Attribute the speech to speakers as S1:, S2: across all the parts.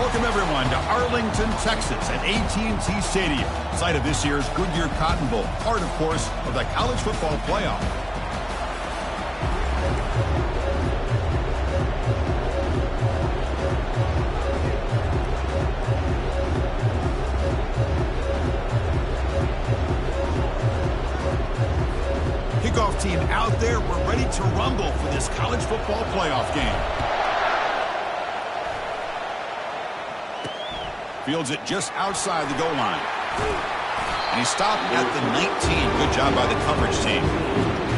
S1: Welcome, everyone, to Arlington, Texas at AT&T Stadium, site of this year's Goodyear Cotton Bowl, part, of course, of the college football playoff. Kickoff team out there. We're ready to rumble for this college football playoff game. Fields it just outside the goal line. And he stopped at the 19. Good job by the coverage team.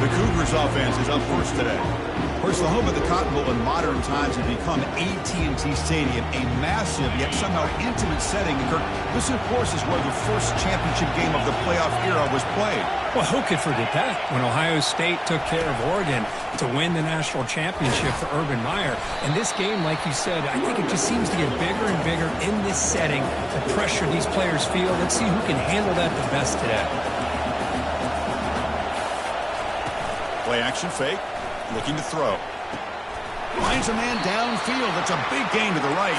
S1: The Cougars offense is up first today. Of course, the home of the Cotton Bowl in modern times has become AT&T Stadium, a massive yet somehow intimate setting. And Kirk, this, of course, is where the first championship game of the playoff era was played.
S2: Well, who could forget that? When Ohio State took care of Oregon to win the national championship for Urban Meyer. And this game, like you said, I think it just seems to get bigger and bigger in this setting. The pressure these players feel. Let's see who can handle that the best today.
S1: Play action fake. Looking to throw. Finds a man downfield. That's a big gain to the right.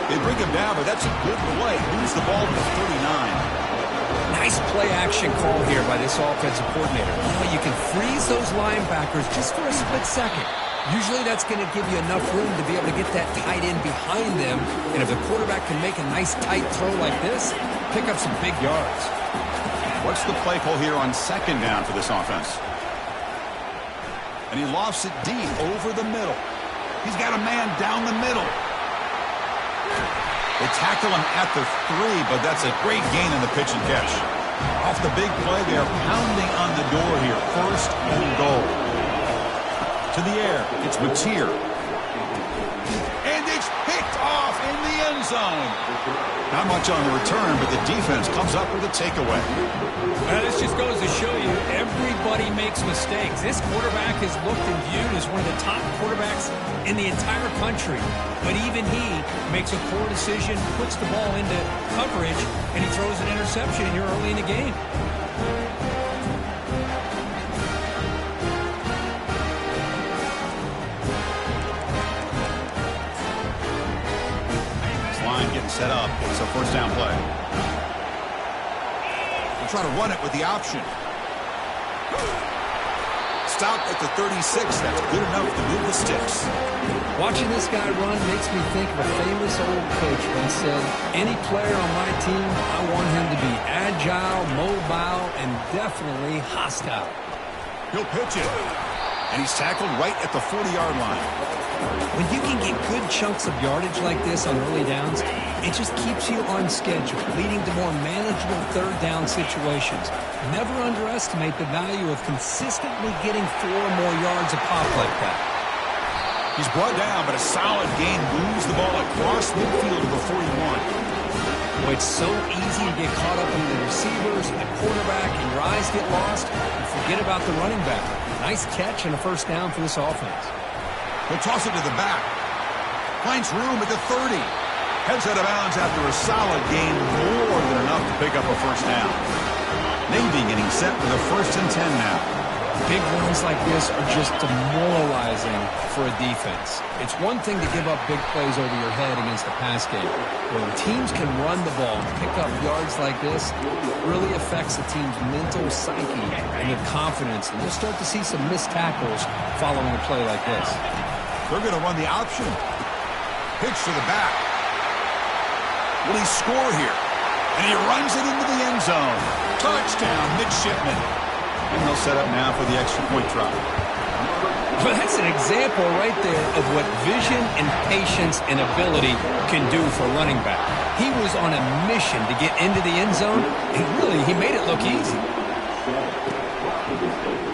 S1: They bring him down, but that's a good play. Moves the ball to the 39.
S2: Nice play action call here by this offensive coordinator. Well, you can freeze those linebackers just for a split second. Usually that's going to give you enough room to be able to get that tight end behind them. And if the quarterback can make a nice tight throw like this, pick up some big yards.
S1: What's the play call here on second down for this offense? And he lofts it deep over the middle. He's got a man down the middle. They tackle him at the 3, but that's a great gain in the pitch and catch. Off the big play, they are pounding on the door here. First and goal. To the air, it's Mateer. And it's picked off in the end zone. Not much on the return, but the defense comes up with a takeaway.
S2: Well, this just goes to show you everybody makes mistakes. This quarterback is looked and viewed as one of the top quarterbacks in the entire country. But even he makes a poor decision, puts the ball into coverage, and he throws an interception here early in the game.
S1: Getting set up. It's a first down play. They'll try to run it with the option. Stopped at the 36. That's good enough to move the sticks.
S2: Watching this guy run makes me think of a famous old coach once said, any player on my team, I want him to be agile, mobile, and definitely hostile.
S1: He'll pitch it. And he's tackled right at the 40-yard line.
S2: When you can get good chunks of yardage like this on early downs, it just keeps you on schedule, leading to more manageable third down situations. Never underestimate the value of consistently getting 4 or more yards a pop like that.
S1: He's brought down, but a solid gain moves the ball across midfield to the 41.
S2: Well, it's so easy to get caught up in the receivers, the quarterback, and your eyes get lost, and forget about the running back. Nice catch and a first down for this offense.
S1: He'll toss it to the back. Finds room at the 30. Heads out of bounds after a solid gain, more than enough to pick up a first down. Navy getting set for the 1st and 10 now.
S2: Big runs like this are just demoralizing for a defense. It's one thing to give up big plays over your head against the pass game. When teams can run the ball and pick up yards like this, it really affects the team's mental psyche and their confidence. And you'll start to see some missed tackles following a play like this.
S1: They're going to run the option. Pitch to the back. Will he score here? And he runs it into the end zone. Touchdown, midshipman. And they'll set up now for the extra point try.
S2: Well, that's an example right there of what vision and patience and ability can do for a running back. He was on a mission to get into the end zone, and really, he made it look easy.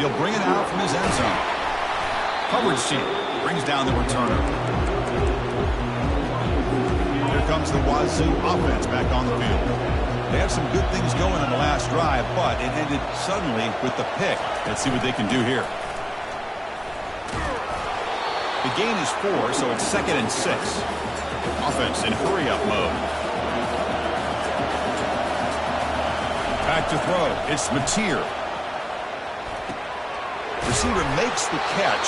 S1: He'll bring it out from his end zone. Coverage team brings down the returner. Here comes the Wazoo offense back on the field. They had some good things going on the last drive, but it ended suddenly with the pick. Let's see what they can do here. The gain is 4, so it's 2nd and 6. Offense in hurry-up mode. Back to throw. It's Mateer. Receiver makes the catch.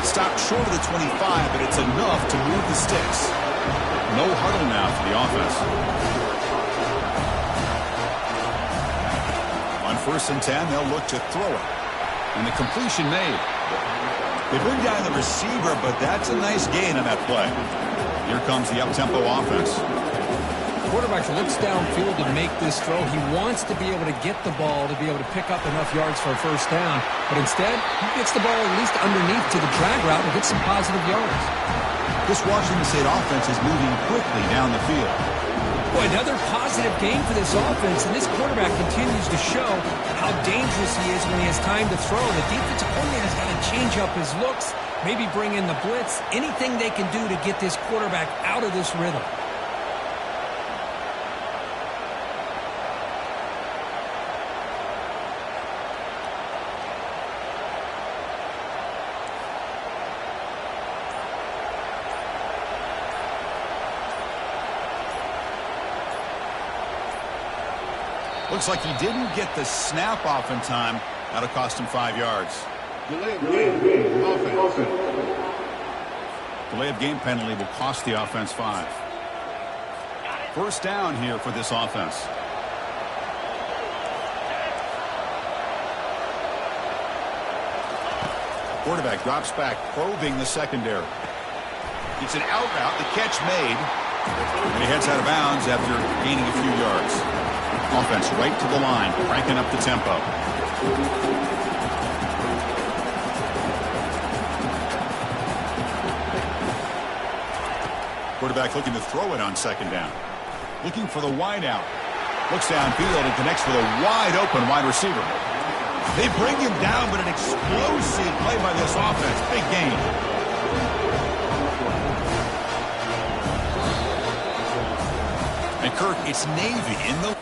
S1: Stopped short of the 25, but it's enough to move the sticks. No huddle now for the offense. On 1st and 10, they'll look to throw it. And the completion made. They bring down the receiver, but that's a nice gain on that play. Here comes the up-tempo offense.
S2: Quarterback looks downfield to make this throw. He wants to be able to get the ball to be able to pick up enough yards for a first down. But instead, he gets the ball at least underneath to the drag route and gets some positive yards.
S1: This Washington State offense is moving quickly down the field.
S2: Boy, another positive game for this offense, and this quarterback continues to show how dangerous he is when he has time to throw. The defensive coordinator has got to change up his looks, maybe bring in the blitz, anything they can do to get this quarterback out of this rhythm.
S1: Looks like he didn't get the snap off in time. That'll cost him 5 yards. Delay of game penalty will cost the offense 5. First down here for this offense. Quarterback drops back, probing the secondary. It's an out route, the catch made. And he heads out of bounds after gaining a few yards. Offense right to the line, cranking up the tempo. Quarterback looking to throw it on 2nd down. Looking for the wide out. Looks downfield and connects with a wide open wide receiver. They bring him down, but an explosive play by this offense. Big gain. And Kirk, it's Navy in the...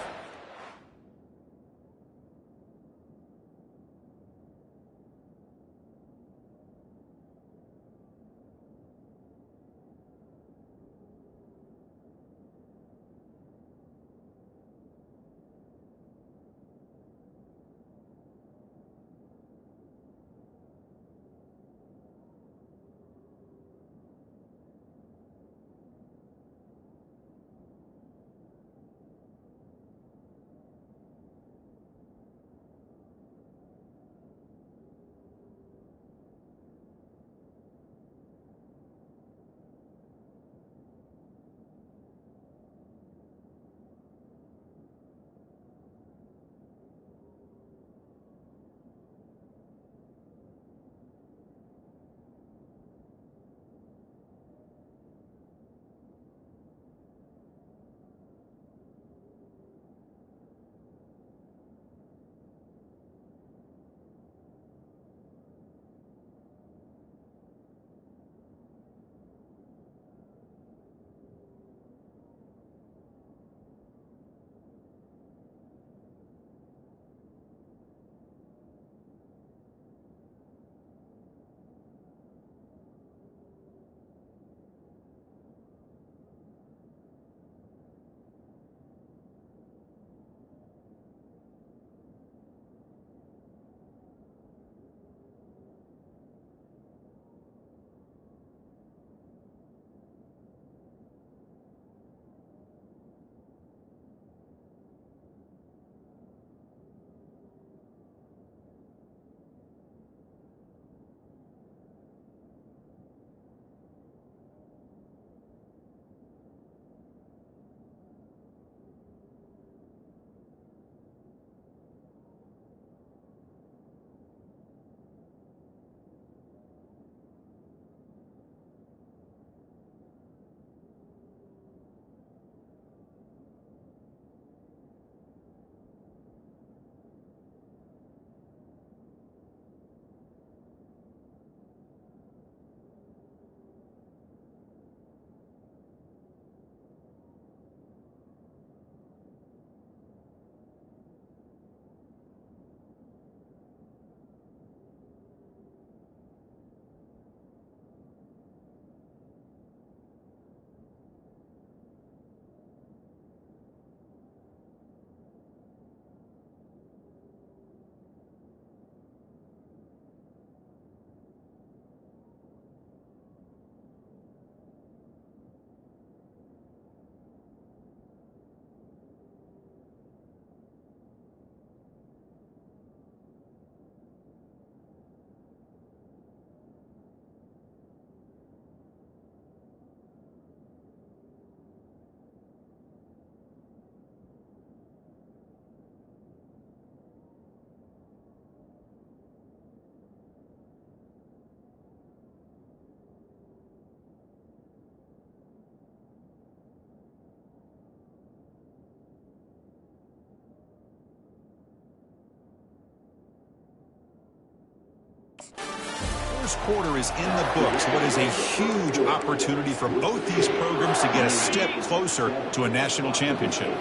S1: first quarter is in the books. What is a huge opportunity for both these programs to get a step closer to a national championship.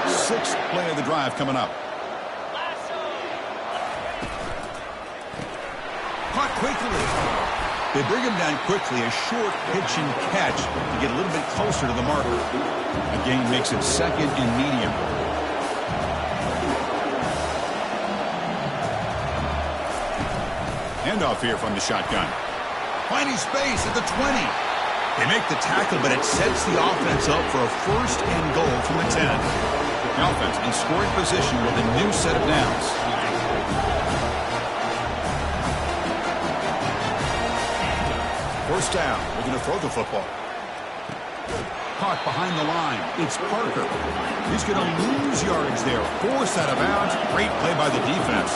S1: Sixth play of the drive coming up. Caught quickly. They bring him down quickly. A short pitch and catch to get a little bit closer to the marker. A gain makes it second and medium. Handoff here from the shotgun. Finding space at the 20. They make the tackle, but it sets the offense up for a first and goal from the 10. The offense in scoring position with a new set of downs. First down. We're going to throw the football. Caught behind the line. It's Parker. He's going to lose yardage there. Forced out of bounds. Great play by the defense.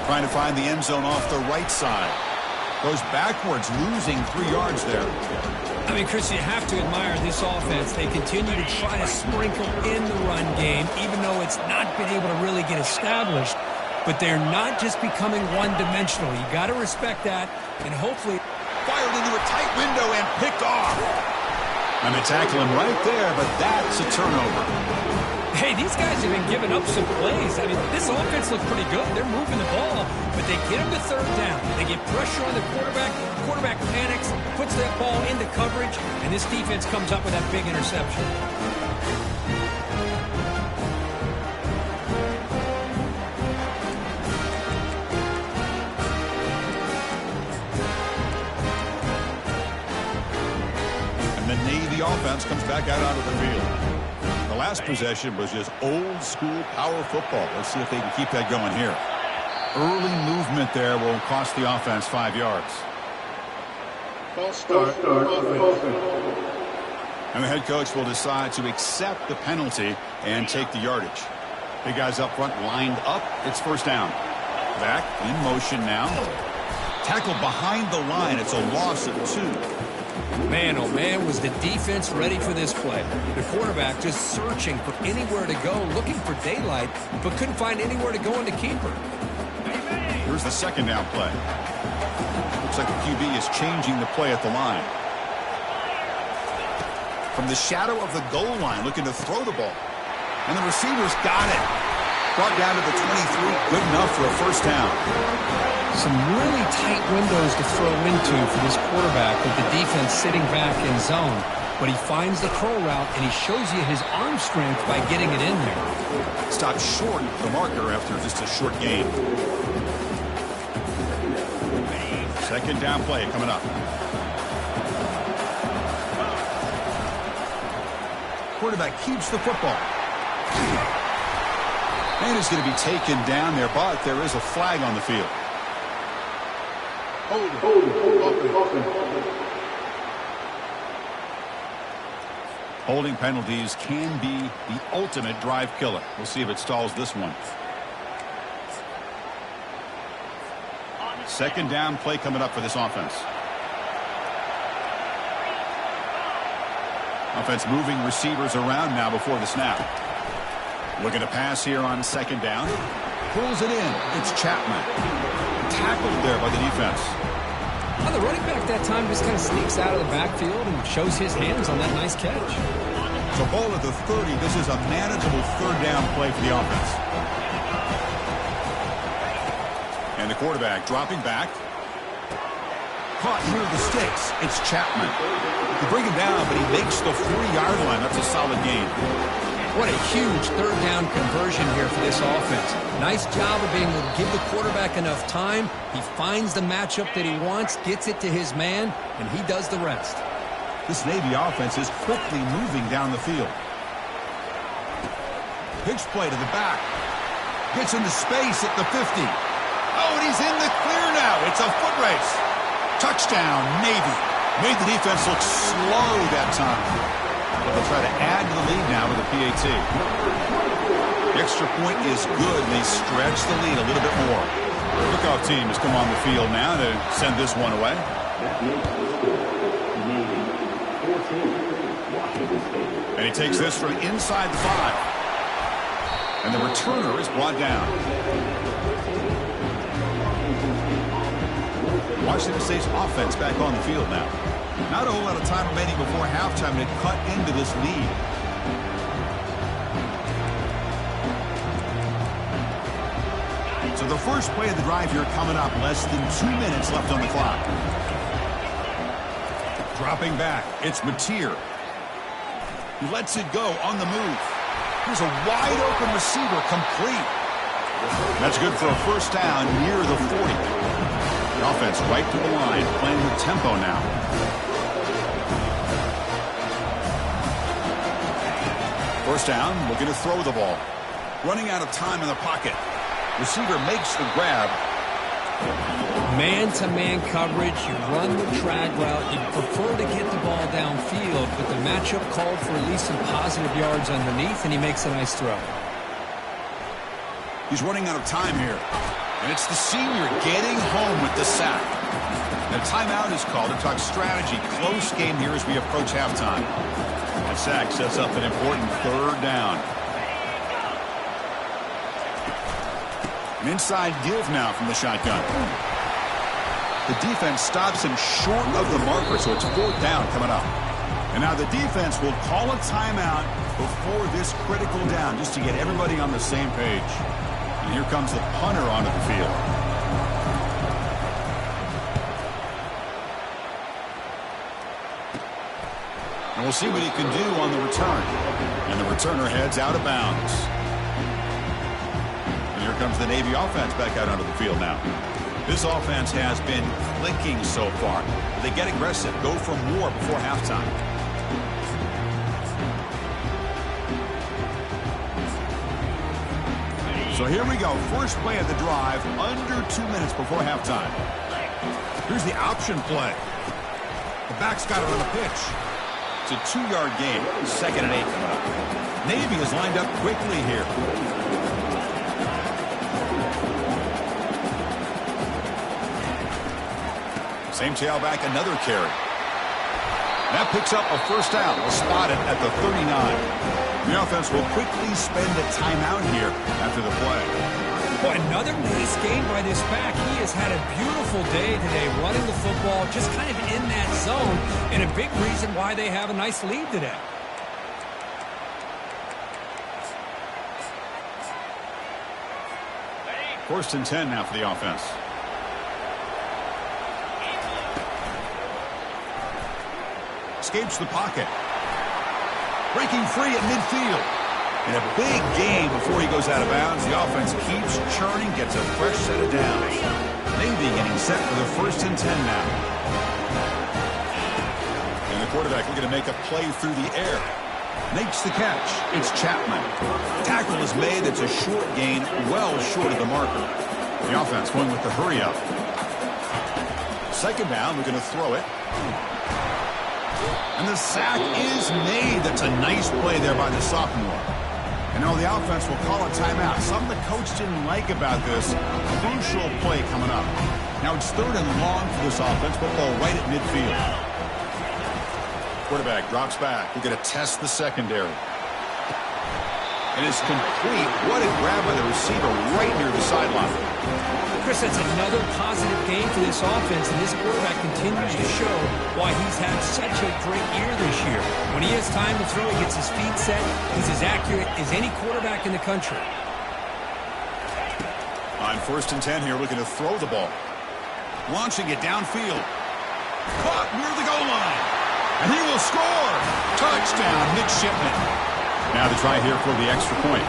S1: Trying to find the end zone off the right side. Goes backwards, losing 3 yards there.
S2: I mean, Chris, you have to admire this offense. They continue to try to sprinkle in the run game, even though it's not been able to really get established. But they're not just becoming one-dimensional. You got to respect that, and hopefully
S1: fired into a tight window and picked off. And they tackle him right there, but that's a turnover.
S2: Hey, these guys have been giving up some plays. I mean, this offense looks pretty good. They're moving the ball, but they get him to third down. They get pressure on the quarterback. Quarterback panics, puts that ball into coverage, and this defense comes up with that big interception.
S1: And the Navy offense comes back out onto the field. The last possession was just old-school power football. Let's see if they can keep that going here. Early movement there will cost the offense 5 yards. And the head coach will decide to accept the penalty and take the yardage. Big guys up front lined up. It's first down. Back in motion now. Tackle behind the line. It's a loss of 2.
S2: Man, oh man, was the defense ready for this play. The quarterback just searching for anywhere to go, looking for daylight, but couldn't find anywhere to go in the keeper.
S1: Here's the second down play. Looks like the QB is changing the play at the line. From the shadow of the goal line, looking to throw the ball. And the receiver's got it. Brought down to the 23, good enough for a first down.
S2: Some really tight windows to throw into for this quarterback with the defense sitting back in zone. But he finds the curl route, and he shows you his arm strength by getting it in there.
S1: Stopped short of the marker after just a short gain. Second down play coming up. Quarterback keeps the football. And he's going to be taken down there, but there is a flag on the field. Holding penalties can be the ultimate drive killer. We'll see if it stalls this one. Second down play coming up for this offense. Offense moving receivers around now before the snap. Looking to pass here on second down. Pulls it in. It's Chapman. Tackled there by the defense.
S2: Well, the running back that time just kind of sneaks out of the backfield and shows his hands on that nice catch.
S1: So ball at the 30. This is a manageable third down play for the offense. And the quarterback dropping back. Caught near the sticks. It's Chapman. They bring him down, but he makes the 40-yard line. That's a solid gain.
S2: What a huge third down conversion here for this offense. Nice job of being able to give the quarterback enough time. He finds the matchup that he wants, gets it to his man, and he does the rest.
S1: This Navy offense is quickly moving down the field. Pitch play to the back. Gets into space at the 50. Oh, and he's in the clear now. It's a foot race. Touchdown, Navy. Made the defense look slow that time. But they'll try to add to the lead now with a PAT. The extra point is good, and they stretch the lead a little bit more. The kickoff team has come on the field now to send this one away. And he takes this from inside the 5. And the returner is brought down. Washington State's offense back on the field now. Not a whole lot of time remaining before halftime to cut into this lead. So the first play of the drive here coming up. Less than 2 minutes left on the clock. Dropping back, it's Mateer. He lets it go on the move. Here's a wide open receiver, complete. That's good for a first down near the 40. The offense right to the line, playing with tempo now. First down, looking to throw the ball. Running out of time in the pocket. Receiver makes the grab.
S2: Man-to-man coverage, you run the drag route. You prefer to get the ball downfield, but the matchup called for at least some positive yards underneath, and he makes a nice throw.
S1: He's running out of time here. And it's the senior getting home with the sack. A timeout is called to talk strategy. Close game here as we approach halftime. That sack sets up an important third down. An inside give now from the shotgun. The defense stops him short of the marker, so it's fourth down coming up. And now the defense will call a timeout before this critical down, just to get everybody on the same page. And here comes the punter onto the field. And we'll see what he can do on the return. And the returner heads out of bounds. And here comes the Navy offense back out onto the field now. This offense has been clicking so far. They get aggressive, go for more before halftime. So here we go. First play of the drive, under 2 minutes before halftime. Here's the option play. The back's got it on the pitch. It's a 2-yard gain. 2nd and 8 coming up. Navy is lined up quickly here. Same tailback, another carry. That picks up a first down. We'll spot it at the 39. The offense will quickly spend a timeout here after the play.
S2: Boy, another nice game by this back. He has had a beautiful day today running the football, just kind of in that zone, and a big reason why they have a nice lead today.
S1: First and 10 now for the offense. Escapes the pocket. Breaking free at midfield. In a big game before he goes out of bounds, the offense keeps churning, gets a fresh set of downs. Navy getting set for the first and 10 now. And the quarterback looking to make a play through the air. Makes the catch. It's Chapman. Tackle is made. It's a short gain, well short of the marker. The offense going with the hurry up. Second down, we're going to throw it. And the sack is made. That's a nice play there by the sophomore. And now the offense will call a timeout. Something the coach didn't like about this. Crucial play coming up. Now it's 3rd and long for this offense. Football right at midfield. Quarterback drops back. We're going to test the secondary. And it's complete. What a grab by the receiver right near the sideline.
S2: Chris, that's another positive game for this offense, and this quarterback continues to show why he's had such a great year this year. When he has time to throw, he gets his feet set. He's as accurate as any quarterback in the country.
S1: On 1st and 10 here, looking to throw the ball. Launching it downfield. Caught near the goal line. And he will score. Touchdown, midshipman. Now the try here for the extra point.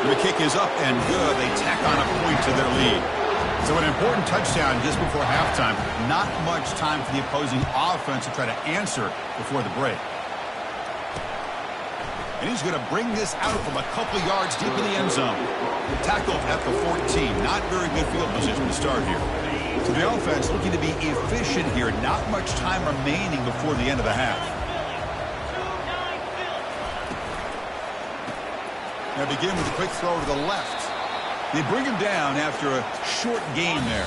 S1: The kick is up and good. They tack on a point to their lead. So an important touchdown just before halftime. Not much time for the opposing offense to try to answer before the break. And he's going to bring this out from a couple yards deep in the end zone. Tackled at the 14. Not very good field position to start here. So the offense looking to be efficient here. Not much time remaining before the end of the half. Now begin with a quick throw to the left. They bring him down after a short gain there.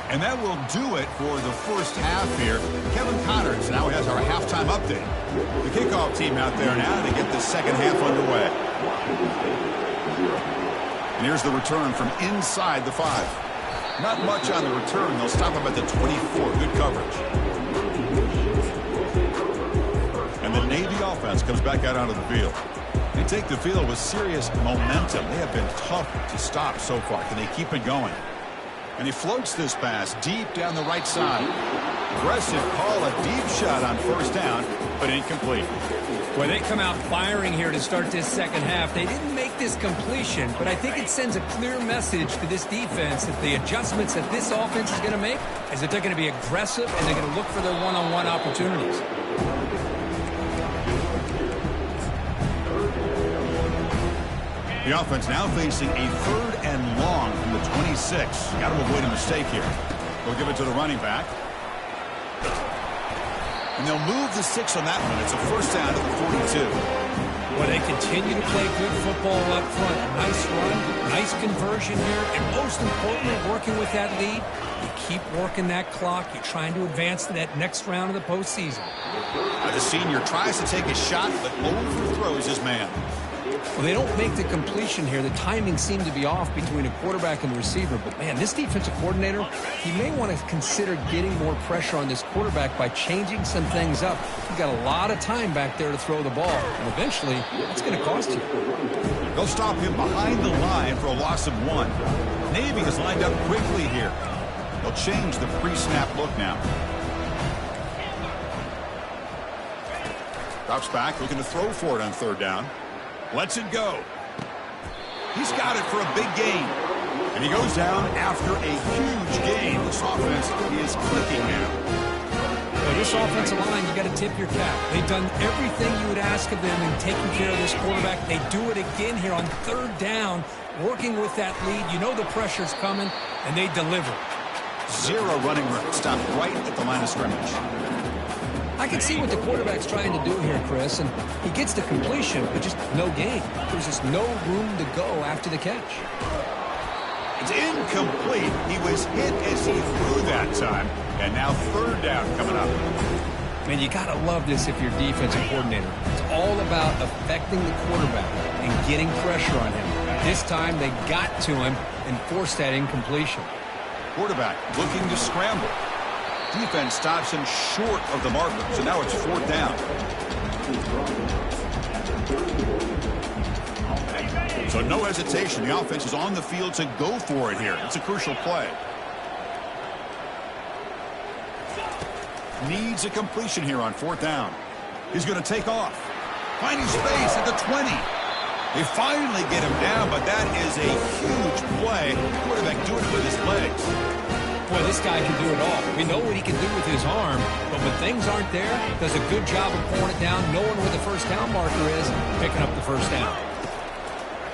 S1: And that will do it for the first half here. Kevin Connors now has our halftime update. The kickoff team out there now to get the second half underway. And here's the return from inside the 5. Not much on the return. They'll stop him at the 24. Good coverage. And the Navy offense comes back out onto the field. They take the field with serious momentum. They have been tough to stop so far. Can they keep it going? And he floats this pass deep down the right side. Aggressive call, a deep shot on first down, but incomplete.
S2: Well, they come out firing here to start this second half. They didn't make this completion, but I think it sends a clear message to this defense that the adjustments that this offense is going to make is that they're going to be aggressive and they're going to look for their one-on-one opportunities.
S1: The offense now facing a 3rd and long from the 26. Got to avoid a mistake here. They'll give it to the running back. And they'll move the 6 on that one. It's a first down at the 42.
S2: Well, they continue to play good football up front. Nice run, nice conversion here, and most importantly, working with that lead, you keep working that clock. You're trying to advance to that next round of the postseason.
S1: The senior tries to take a shot, but overthrows his man.
S2: Well, they don't make the completion here. The timing seemed to be off between a quarterback and the receiver. But, man, this defensive coordinator, he may want to consider getting more pressure on this quarterback by changing some things up. You've got a lot of time back there to throw the ball. And eventually, it's going to cost you.
S1: They'll stop him behind the line for a loss of 1. Navy is lined up quickly here. They'll change the pre-snap look now. Drops back, looking to throw for it on 3rd down. Lets it go. He's got it for a big gain. And he goes down after a huge gain. This offense is clicking now.
S2: Well, this offensive line, you got to tip your cap. They've done everything you would ask of them in taking care of this quarterback. They do it again here on 3rd down, working with that lead. You know the pressure's coming, and they deliver.
S1: 0 running room. Stopped right at the line of scrimmage.
S2: I can see what the quarterback's trying to do here, Chris, and he gets the completion, but just no gain. There's just no room to go after the catch.
S1: It's incomplete. He was hit as he threw that time, and now 3rd down coming up.
S2: Man, you got to love this if you're defensive coordinator. It's all about affecting the quarterback and getting pressure on him. This time they got to him and forced that incompletion. Quarterback
S1: looking to scramble. Defense stops him short of the marker, so now it's 4th down. So no hesitation. The offense is on the field to go for it here. It's a crucial play. Needs a completion here on 4th down. He's going to take off. Finding space at the 20. They finally get him down, but that is a huge play. Quarterback doing it with his legs.
S2: Boy, this guy can do it all. We know what he can do with his arm, but when things aren't there, does a good job of pulling it down, knowing where the first down marker is, picking up the first down.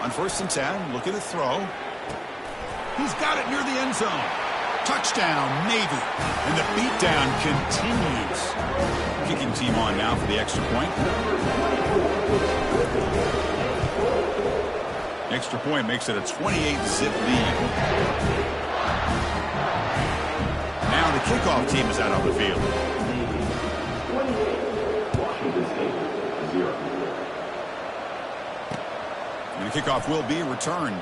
S1: On 1st and 10, looking to throw. He's got it near the end zone. Touchdown, Navy. And the beatdown continues. Kicking team on now for the extra point. Extra point makes it a 28-zip lead. Now the kickoff team is out on the field. And the kickoff will be returned.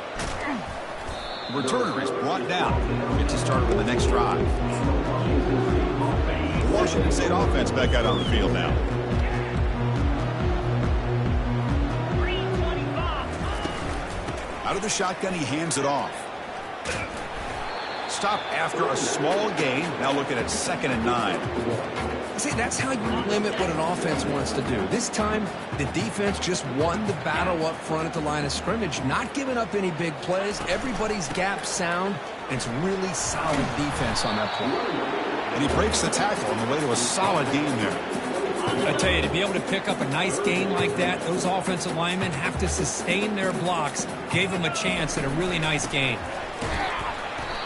S1: The returner is brought down. We'll get to start with the next drive. The Washington State offense back out on the field now. Out of the shotgun, he hands it off. Stop after a small gain. Now looking at 2nd and 9.
S2: See, that's how you limit what an offense wants to do. This time, the defense just won the battle up front at the line of scrimmage, not giving up any big plays. Everybody's gap sound, and it's really solid defense on that play.
S1: And he breaks the tackle on the way to a solid gain there.
S2: I tell you, to be able to pick up a nice gain like that, those offensive linemen have to sustain their blocks. Gave them a chance at a really nice gain.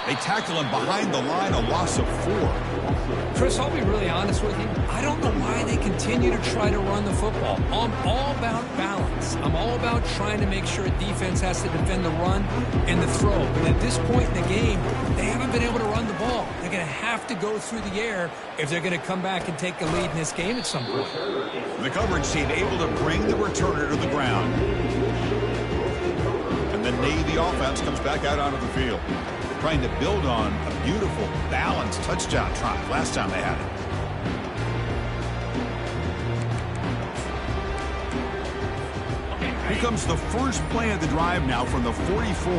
S1: They tackle him behind the line, a loss of 4.
S2: Chris, I'll be really honest with you. I don't know why they continue to try to run the football. I'm all about balance. I'm all about trying to make sure a defense has to defend the run and the throw. But at this point in the game, they haven't been able to run the ball. They're going to have to go through the air if they're going to come back and take the lead in this game at some point.
S1: The coverage team able to bring the returner to the ground. And the Navy offense comes back out onto the field, trying to build on a beautiful, balanced touchdown drive last time they had it. Here comes the first play of the drive now from the 44.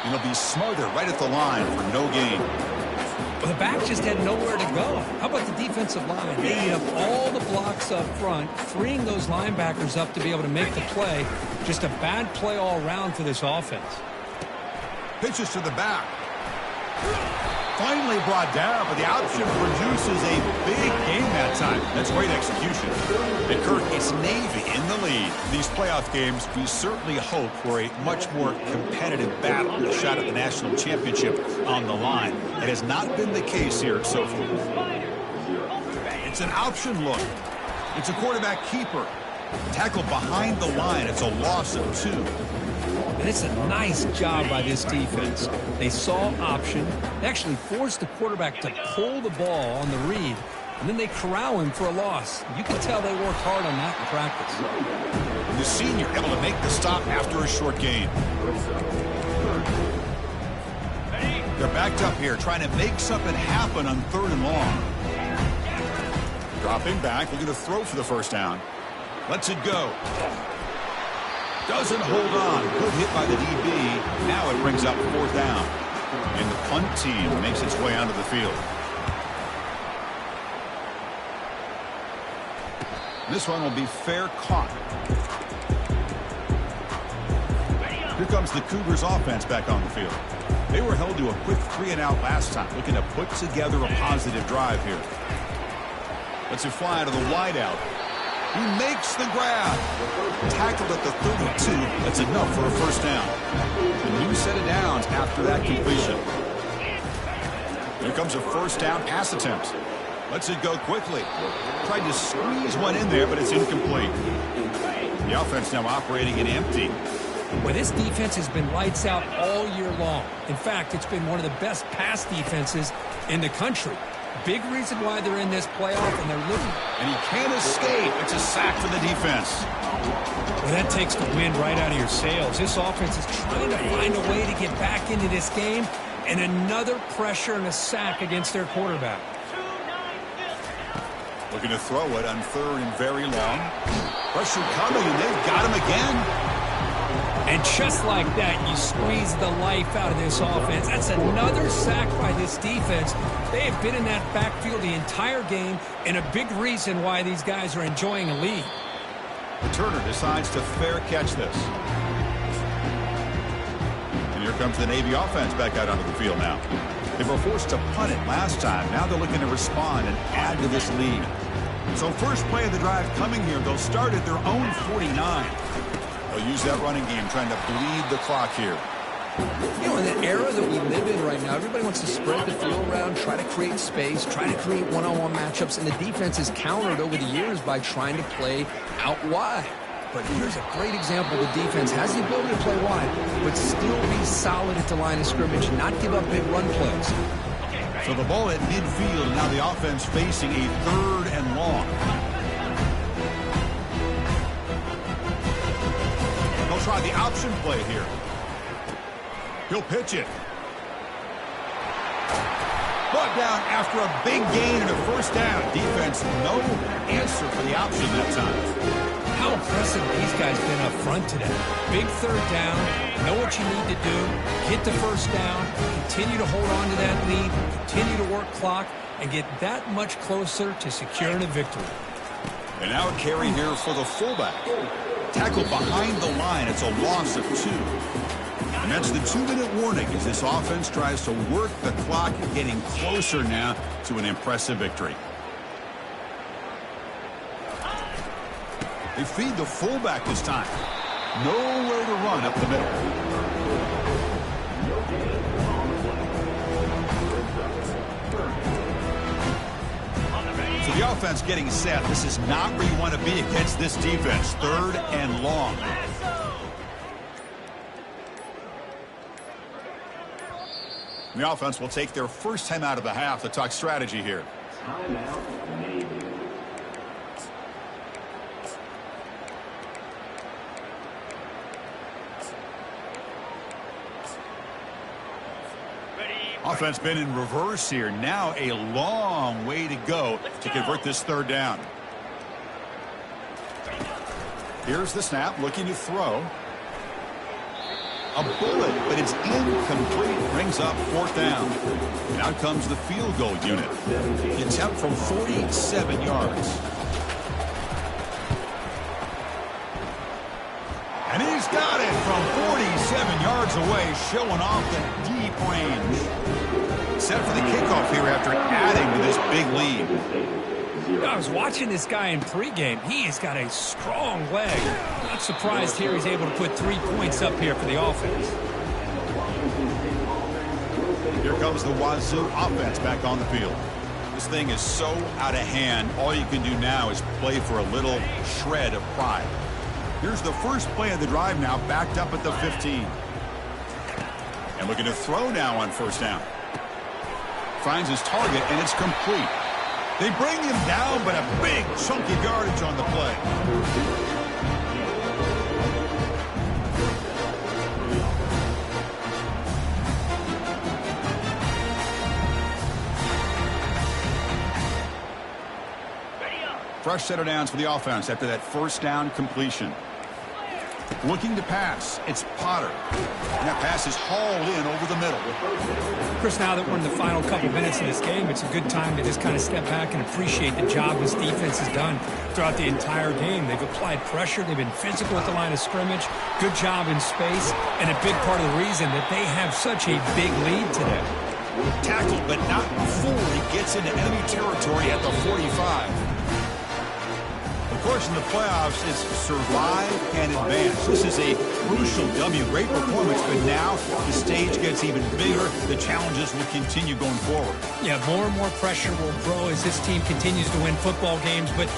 S1: And he'll be smothered right at the line for no gain.
S2: Well, the back just had nowhere to go. How about the defensive line? They eat up all the blocks up front, freeing those linebackers up to be able to make the play. Just a bad play all around for this offense.
S1: Pitches to the back. Finally brought down, but the option produces a big game that time. That's great execution. And Kirk, it's Navy in the lead. These playoff games, we certainly hope for a much more competitive battle, a shot at the national championship on the line. It has not been the case here so far. It's an option look. It's a quarterback keeper. Tackle behind the line. It's a loss of 2.
S2: And it's a nice job by this defense. They saw option. They actually forced the quarterback to pull the ball on the read, and then they corral him for a loss. You can tell they worked hard on that in practice.
S1: And the senior able to make the stop after a short gain. They're backed up here, trying to make something happen on 3rd and long. Dropping back, looking to throw for the first down. Lets it go. Doesn't hold on. Good hit by the DB. Now it brings up 4th down. And the punt team makes its way onto the field. This one will be fair caught. Here comes the Cougars offense back on the field. They were held to a quick 3-and-out last time, looking to put together a positive drive here. Lets it fly to the wideout. He makes the grab. Tackled at the 32. That's enough for a first down. A new set of downs after that completion. Here comes a first down pass attempt. Lets it go quickly. Tried to squeeze one in there, but it's incomplete. The offense now operating in empty.
S2: Well, this defense has been lights out all year long. In fact, it's been one of the best pass defenses in the country. Big reason why they're in this playoff, and they're living.
S1: And he can't escape. It's a sack for the defense.
S2: Well, that takes the wind right out of your sails. This offense is trying to find a way to get back into this game, and another pressure and a sack against their quarterback.
S1: Looking to throw it on 3rd and very long. Pressure coming, and they've got him again.
S2: And just like that, you squeeze the life out of this offense. That's another sack by this defense. They have been in that backfield the entire game, and a big reason why these guys are enjoying a lead.
S1: The Turner decides to fair catch this. And here comes the Navy offense back out onto the field now. They were forced to punt it last time. Now they're looking to respond and add to this lead. So first play of the drive coming here. They'll start at their own 49. They'll use that running game, trying to bleed the clock here.
S2: You know, in the era that we live in right now, everybody wants to spread the field around, try to create space, try to create one-on-one matchups, and the defense is countered over the years by trying to play out wide. But here's a great example. The defense has the ability to play wide, but still be solid at the line of scrimmage, not give up big run plays.
S1: So the ball at midfield, and now the offense facing a 3rd and long. They'll try the option play here. He'll pitch it. Brought down after a big gain and a first down. Defense, no answer for the option that time.
S2: How impressive these guys been up front today. Big 3rd down, know what you need to do, get the first down, continue to hold on to that lead, continue to work clock, and get that much closer to securing a victory.
S1: And now a carry here for the fullback. Tackled behind the line. It's a loss of 2. And that's the 2-minute warning as this offense tries to work the clock, getting closer now to an impressive victory. They feed the fullback this time. Nowhere to run up the middle. So the offense getting set. This is not where you want to be against this defense. 3rd and long. The offense will take their first time out of the half to talk strategy here.
S3: Timeout, Navy.
S1: Offense been in reverse here. Now a long way to go to convert this 3rd down. Here's the snap, looking to throw. A bullet, but it's incomplete. Brings up 4th down. And out comes the field goal unit. The attempt from 47 yards. And he's got it from 47 yards away, showing off the deep range. Set for the kickoff here after adding to this big lead.
S2: I was watching this guy in pregame. He has got a strong leg. Not surprised here he's able to put 3 points up here for the offense.
S1: Here comes the Wazoo offense back on the field. This thing is so out of hand. All you can do now is play for a little shred of pride. Here's the first play of the drive now, backed up at the 15. And looking to throw now on 1st down. Finds his target, and it's complete. They bring him down, but a big chunk of yardage on the play. Fresh set of downs for the offense after that 1st down completion. Looking to pass. It's Potter. And that pass is hauled in over the middle.
S2: Chris, now that we're in the final couple minutes of this game, it's a good time to just kind of step back and appreciate the job this defense has done throughout the entire game. They've applied pressure. They've been physical at the line of scrimmage. Good job in space. And a big part of the reason that they have such a big lead today.
S1: Tackled, but not before he gets into enemy territory at the 45. Of course, in the playoffs, it's survive and advance. This is a crucial W. Great performance, but now the stage gets even bigger. The challenges will continue going forward.
S2: Yeah, more and more pressure will grow as this team continues to win football games, but